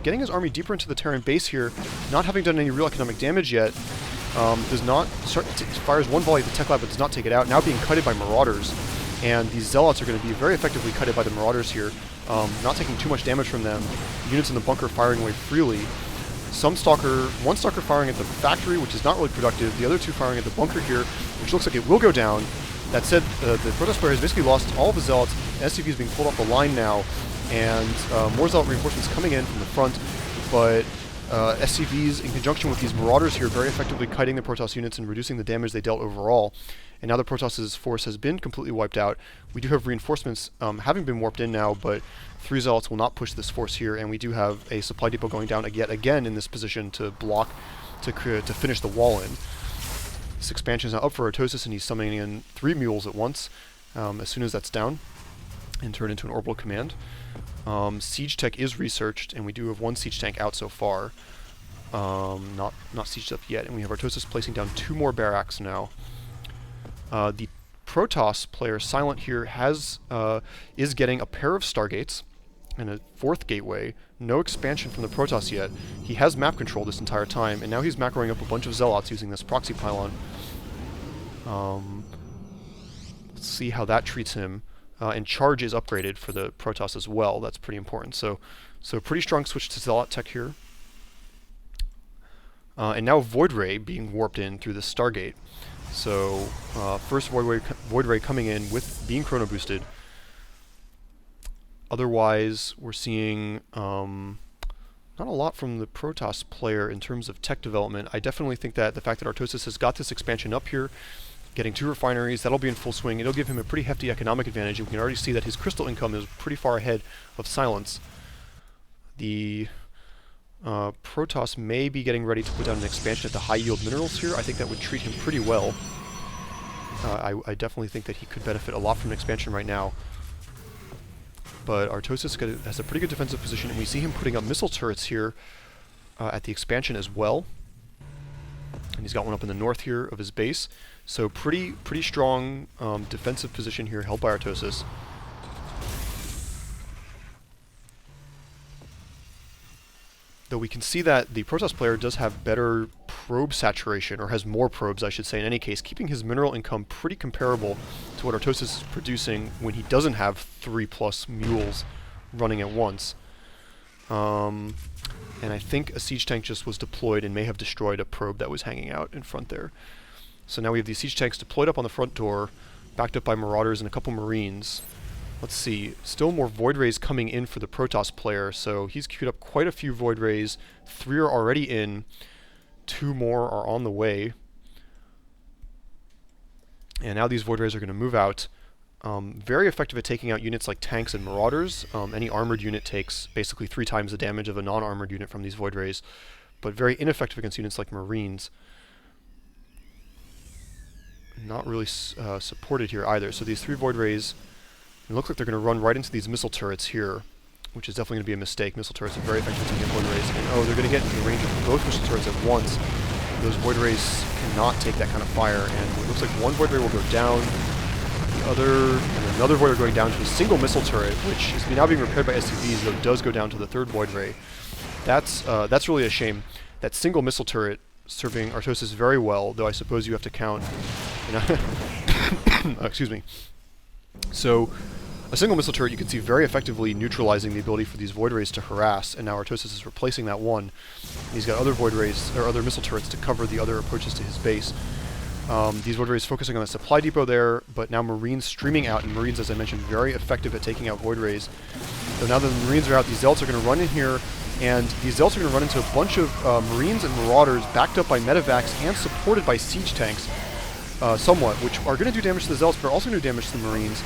getting his army deeper into the Terran base here, not having done any real economic damage yet. Does not start, fires one volley at the tech lab, but does not take it out. Now being cutted by Marauders, and these Zealots are going to be very effectively cutted by the Marauders here, not taking too much damage from them. Units in the bunker firing away freely. One Stalker firing at the factory, which is not really productive. The other two firing at the bunker here, which looks like it will go down. That said, the Protoss player has basically lost all of his Zealots. SCV is being pulled off the line now, and more Zealot reinforcements coming in from the front, but SCVs, in conjunction with these Marauders here, very effectively kiting the Protoss units and reducing the damage they dealt overall. And now the Protoss' force has been completely wiped out. We do have reinforcements having been warped in now, but 3 Zealots will not push this force here, and we do have a supply depot going down yet again in this position to block, to finish the wall in. This expansion is now up for Artosis, and he's summoning in 3 mules at once as soon as that's down, and turn into an orbital command. Siege tech is researched, and we do have 1 siege tank out so far. Not sieged up yet, and we have Artosis placing down 2 more barracks now. The Protoss player, SilEnT here, is getting a pair of Stargates and a 4th gateway. No expansion from the Protoss yet. He has map control this entire time, and now he's macroing up a bunch of Zealots using this proxy pylon. Let's see how that treats him. And charge is upgraded for the Protoss as well. That's pretty important. So pretty strong switch to Zealot tech here. And now Void Ray being warped in through the Stargate. So first Void Ray coming in with being chrono boosted. Otherwise, we're seeing not a lot from the Protoss player in terms of tech development. I definitely think that the fact that Artosis has got this expansion up here, getting 2 refineries, that'll be in full swing. It'll give him a pretty hefty economic advantage, and we can already see that his crystal income is pretty far ahead of SilEnT's. The Protoss may be getting ready to put down an expansion at the high-yield minerals here. I think that would treat him pretty well. I definitely think that he could benefit a lot from an expansion right now. But Artosis has a pretty good defensive position, and we see him putting up missile turrets here at the expansion as well. And he's got one up in the north here of his base. So pretty strong defensive position here held by Artosis. Though we can see that the Protoss player does have better probe saturation, or has more probes, I should say, in any case, keeping his mineral income pretty comparable to what Artosis is producing when he doesn't have 3+ mules running at once. And I think a siege tank just was deployed and may have destroyed a probe that was hanging out in front there. So now we have these siege tanks deployed up on the front door, backed up by Marauders and a couple Marines. Let's see, still more Void Rays coming in for the Protoss player, so he's queued up quite a few Void Rays. 3 are already in, 2 more are on the way. And now these Void Rays are going to move out. Very effective at taking out units like tanks and Marauders. Any armored unit takes basically 3 times the damage of a non-armored unit from these Void Rays, but very ineffective against units like Marines. Not really supported here either. So these 3 Void Rays, it looks like they're going to run right into these missile turrets here, which is definitely going to be a mistake. Missile turrets are very effective at taking Void Rays, and oh, they're going to get into the range of both missile turrets at once. Those Void Rays cannot take that kind of fire, and it looks like 1 Void Ray will go down, the other, and another Void Ray going down to a single missile turret, which is now being repaired by SCVs, though does go down to the 3rd Void Ray. That's really a shame. That single missile turret serving Artosis very well, though I suppose you have to count, you know, excuse me. So, a single missile turret you can see very effectively neutralizing the ability for these Void Rays to harass, and now Artosis is replacing that one. He's got other Void Rays, or other missile turrets to cover the other approaches to his base. These Void Rays focusing on the supply depot there, but now Marines streaming out, and Marines, as I mentioned, very effective at taking out Void Rays. So now that the Marines are out, these Zealots are going to run in here, and these Zealots are going to run into a bunch of Marines and Marauders backed up by medevacs and supported by siege tanks somewhat, which are going to do damage to the Zealots, but are also going to do damage to the Marines.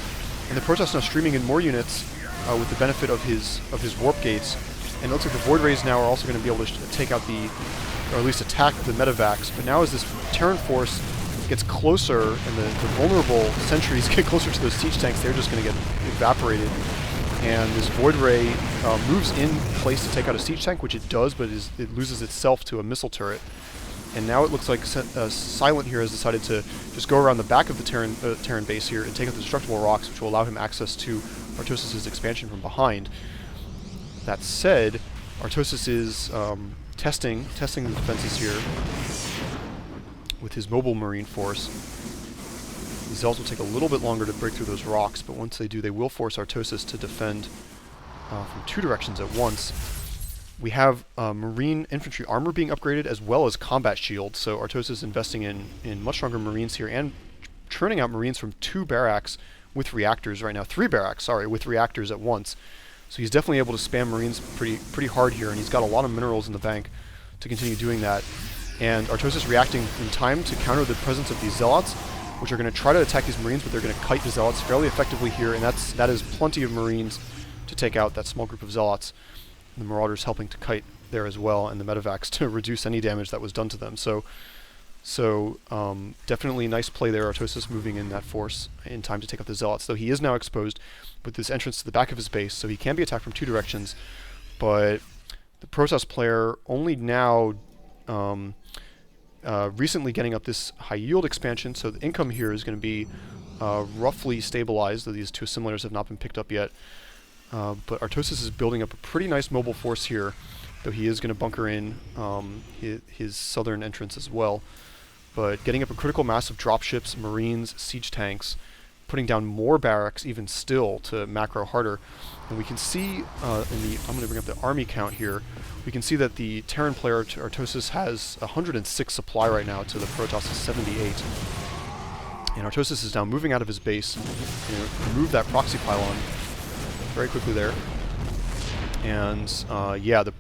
And the Protoss now streaming in more units with the benefit of his warp gates. And it looks like the Void Rays now are also going to be able to take out or at least attack the medevacs. But now as this Terran force gets closer and the vulnerable sentries get closer to those siege tanks, they're just going to get evaporated. And this Void Ray moves in place to take out a siege tank, which it does, but it loses itself to a missile turret. And now it looks like SilEnT here has decided to just go around the back of the Terran base here and take out the destructible rocks, which will allow him access to Artosis' expansion from behind. That said, Artosis is testing the defenses here with his mobile marine force. The Zealots will take a little bit longer to break through those rocks, but once they do, they will force Artosis to defend from two directions at once. We have marine infantry armor being upgraded as well as combat shields, so Artosis investing in much stronger marines here and churning out marines from 2 barracks with reactors right now. 3 barracks, sorry, with reactors at once. So he's definitely able to spam marines pretty hard here, and he's got a lot of minerals in the bank to continue doing that. And Artosis reacting in time to counter the presence of these Zealots, which are going to try to attack these marines, but they're going to kite the Zealots fairly effectively here, and that is plenty of marines to take out that small group of Zealots. The Marauders helping to kite there as well, and the Medivacs to reduce any damage that was done to them. So definitely nice play there, Artosis moving in that force in time to take out the Zealots, though he is now exposed with this entrance to the back of his base, so he can be attacked from 2 directions. But the Protoss player only now recently getting up this high yield expansion, so the income here is going to be roughly stabilized, though these 2 assimilars have not been picked up yet. But Artosis is building up a pretty nice mobile force here, though he is going to bunker in his southern entrance as well. But getting up a critical mass of dropships, marines, siege tanks, putting down more barracks even still to macro harder. And we can see I'm going to bring up the army count here. We can see that the Terran player Artosis has 106 supply right now to the Protoss' 78. And Artosis is now moving out of his base, remove that proxy pylon very quickly there. And yeah, the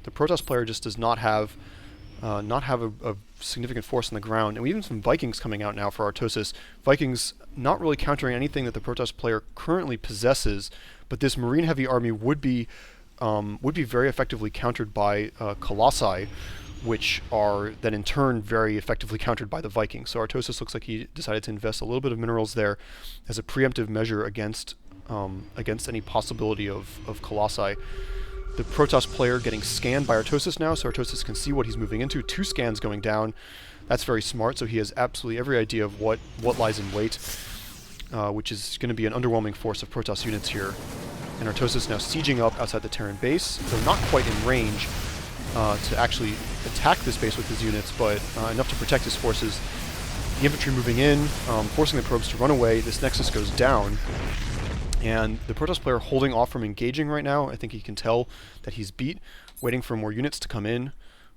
Protoss player just does not have a significant force on the ground, and we even some Vikings coming out now for Artosis. Vikings not really countering anything that the Protoss player currently possesses, but this marine heavy army would be very effectively countered by Colossi, which are then in turn very effectively countered by the Vikings. So Artosis looks like he decided to invest a little bit of minerals there as a preemptive measure against any possibility of Colossi. The Protoss player getting scanned by Artosis now, so Artosis can see what he's moving into. 2 scans going down. That's very smart, so he has absolutely every idea of what lies in wait, which is going to be an underwhelming force of Protoss units here. And Artosis now sieging up outside the Terran base, though not quite in range to actually attack this base with his units, but enough to protect his forces. The infantry moving in, forcing the probes to run away. This Nexus goes down. And the Protoss player holding off from engaging right now. I think he can tell that he's beat, waiting for more units to come in,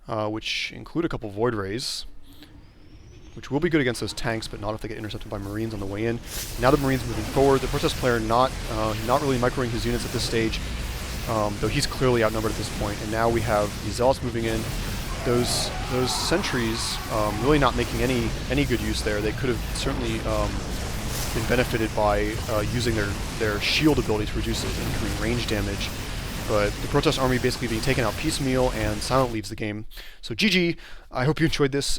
which include a couple Void Rays, which will be good against those tanks, but not if they get intercepted by Marines on the way in. Now the Marines moving forward. The Protoss player not really microing his units at this stage, though he's clearly outnumbered at this point. And now we have the Zealots moving in. Those sentries really not making any good use there. They could have certainly been benefited by using their shield ability to reduce incoming range damage. But the Protoss army basically being taken out piecemeal, and SilEnT leaves the game. So GG. I hope you enjoyed this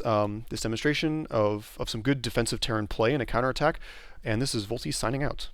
this demonstration of some good defensive Terran play and a counterattack. And this is Volty signing out.